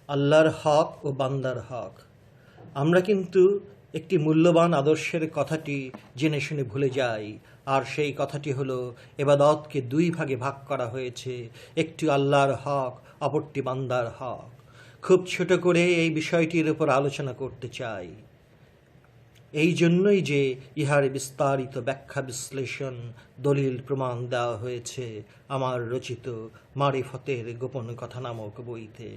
আল্লাহর হক ও বান্দার হক। আমরা কিন্তু একটি মূল্যবান আদর্শের কথাটি জেনে শুনে ভুলে যাই। আর সেই কথাটি হলো, এবাদতকে দুই ভাগে ভাগ করা হয়েছে, একটি আল্লাহর হক, অপরটি বান্দার হক। খুব ছোট করে এই বিষয়টির উপর আলোচনা করতে চাই। এই জন্যই যে ইহার বিস্তারিত ব্যাখ্যা বিশ্লেষণ দলিল প্রমাণ দেওয়া হয়েছে আমার রচিত মারিফতের গোপন কথা নামক বইতে।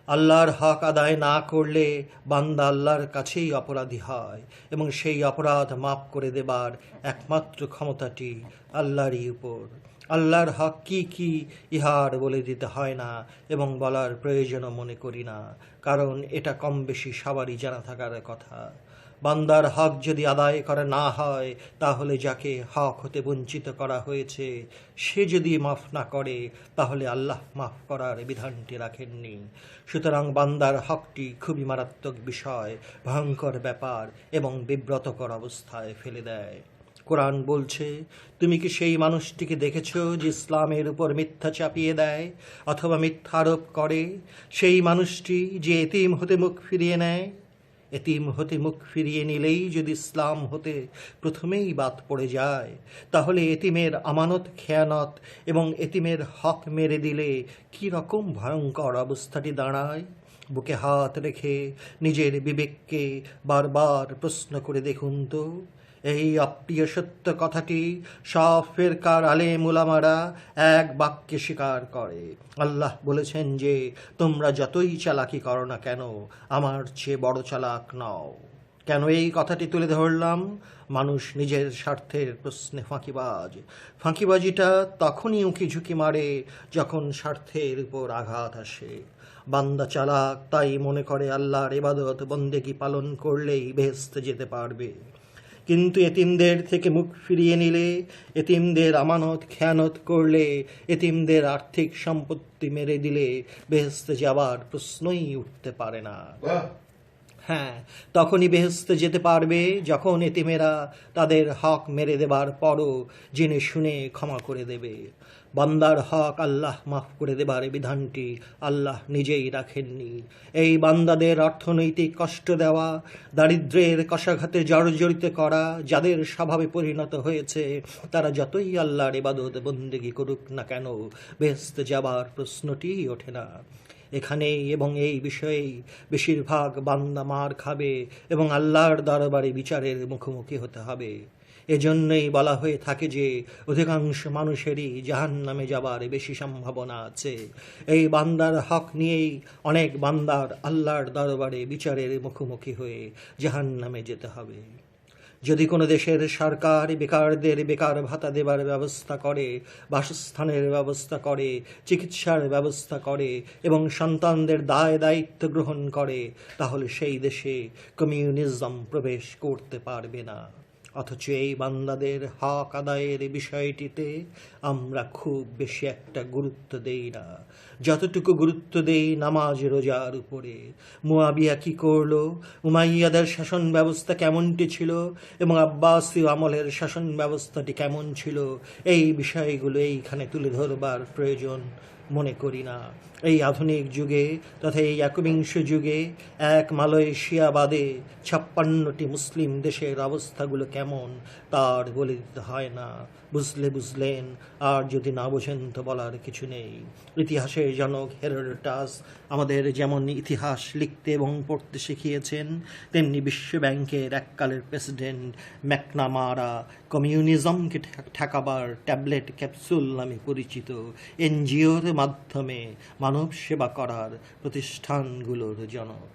আল্লাহর হক আদায় না করলে বান্দা আল্লাহর কাছেই অপরাধী হয়, এবং সেই অপরাধ মাফ করে দেবার একমাত্র ক্ষমতাটি আল্লাহরই উপর। আল্লাহর হক কি কি ইহার বলে দিতে হয় না, এবং বলার প্রয়োজনও মনে করি না, কারণ এটা কম বেশি সবারই জানা থাকার কথা। বান্দার হক যদি আদায় করা না হয়, তাহলে যাকে হক হতে বঞ্চিত করা হয়েছে সে যদি মাফ না করে, তাহলে আল্লাহ মাফ করার বিধানটি রাখেননি। সুতরাং বান্দার হকটি খুবই মারাত্মক বিষয়, ভয়ঙ্কর ব্যাপার, এবং বিব্রতকর অবস্থায় ফেলে দেয়। কোরআন বলছে, তুমি কি সেই মানুষটিকে দেখেছ যে ইসলামের উপর মিথ্যা চাপিয়ে দেয় অথবা মিথ্যা আরোপ করে? সেই মানুষটি যে এতিম হতে মুখ ফিরিয়ে নেয়। এতিম হতে মুখ ফিরিয়ে নিলেই যদি ইসলাম হতে প্রথমেই বাদ পড়ে যায়, তাহলে এতিমের আমানত খেয়ানত এবং এতিমের হক মেরে দিলে কি রকম ভয়ঙ্কর অবস্থাটি দাঁড়ায়। বুকে হাত রেখে নিজের বিবেককে বারবার প্রশ্ন করে দেখুন তো। এই অপ্রিয় সত্য কথাটি সব ফেরকার আলেম উলামারা এক বাক্যে স্বীকার করে। আল্লাহ বলেছেন যে, তোমরা যতই চালাকি করো না কেন, আমার চেয়ে বড় চালাক নও। কেন এই কথাটি তুলে ধরলাম? মানুষ নিজের স্বার্থের প্রশ্নে ফাঁকিবাজ। ফাঁকিবাজিটা তখনই উঁকি ঝুঁকি মারে যখন স্বার্থের উপর আঘাত আসে। বান্দা চালাক, তাই মনে করে আল্লাহর ইবাদত বন্দেগী পালন করলেই বেহেশতে যেতে পারবে। কিন্তু এতিমদের থেকে মুখ ফিরিয়ে নিলে, এতিমদের আমানত খেয়ানত করলে, এতিমদের আর্থিক সম্পত্তি মেরে দিলে বেহেশতে যাবার প্রশ্নই উঠতে পারে না। হ্যাঁ, তখনই বেহেশতে যেতে পারবে যখন এতিমেরা তাদের হক মেরে দেবার পরও জেনে শুনে ক্ষমা করে দেবে। বান্দার হক আল্লাহ মাফ করে দেবার বিধানটি আল্লাহ নিজেই রাখেননি। এই বান্দাদের অর্থনৈতিক কষ্ট দেওয়া, দারিদ্র্যের কষাঘাতে জর্জরিত করা যাদের স্বভাবে পরিণত হয়েছে, তারা যতই আল্লাহর ইবাদত বন্দেগী করুক না কেন, বেহেশতে যাবার প্রশ্নটিই ওঠে না। এখানেই এবং এই বিষয়েই বেশিরভাগ বান্দা মার খাবে এবং আল্লাহর দরবারে বিচারের মুখোমুখি হতে হবে। এজন্যই বলা হয়ে থাকে যে অধিকাংশ মানুষেরই জাহান্নামে যাবার বেশি সম্ভাবনা আছে। এই বান্দার হক নিয়েই অনেক বান্দার আল্লাহর দরবারে বিচারের মুখোমুখি হয়ে জাহান্নামে যেতে হবে। যদি কোনো দেশের সরকার বেকারদের বেকার ভাতা দেবার ব্যবস্থা করে, বাসস্থানের ব্যবস্থা করে, চিকিৎসার ব্যবস্থা করে এবং সন্তানদের দায় দায়িত্ব গ্রহণ করে, তাহলে সেই দেশে কমিউনিজম প্রবেশ করতে পারবে না। অথচ এই বান্দাদের হক আদায়ের বিষয়টিতে আমরা খুব বেশি একটা গুরুত্ব দেই না, যতটুকু গুরুত্ব দেই নামাজ রোজার উপরে। মুয়াবিয়া কি করলো, উমাইয়াদের শাসন ব্যবস্থা কেমনটি ছিল এবং আব্বাসী আমলের শাসন ব্যবস্থাটি কেমন ছিল, এই বিষয়গুলো এইখানে তুলে ধরবার প্রয়োজন মনে করি না। এই আধুনিক যুগে তথা এই একবিংশ যুগে এক মালয়েশিয়া বাদে 56টি মুসলিম দেশের অবস্থাগুলো কেমন তার বলে দিতে হয় না। বুঝলে বুঝলেন, আর যদি না বোঝেন তো বলার কিছু নেই। ইতিহাসের জনক হেরোডোটাস আমাদের যেমন ইতিহাস লিখতে এবং পড়তে শিখিয়েছেন, তেমনি বিশ্ব ব্যাংকের এককালের প্রেসিডেন্ট ম্যাকনামারা কমিউনিজমকে ঠেকাবার ট্যাবলেট ক্যাপসুল নামে পরিচিত এনজিওর মাধ্যমে মানব সেবা করার প্রতিষ্ঠানগুলোর জনক।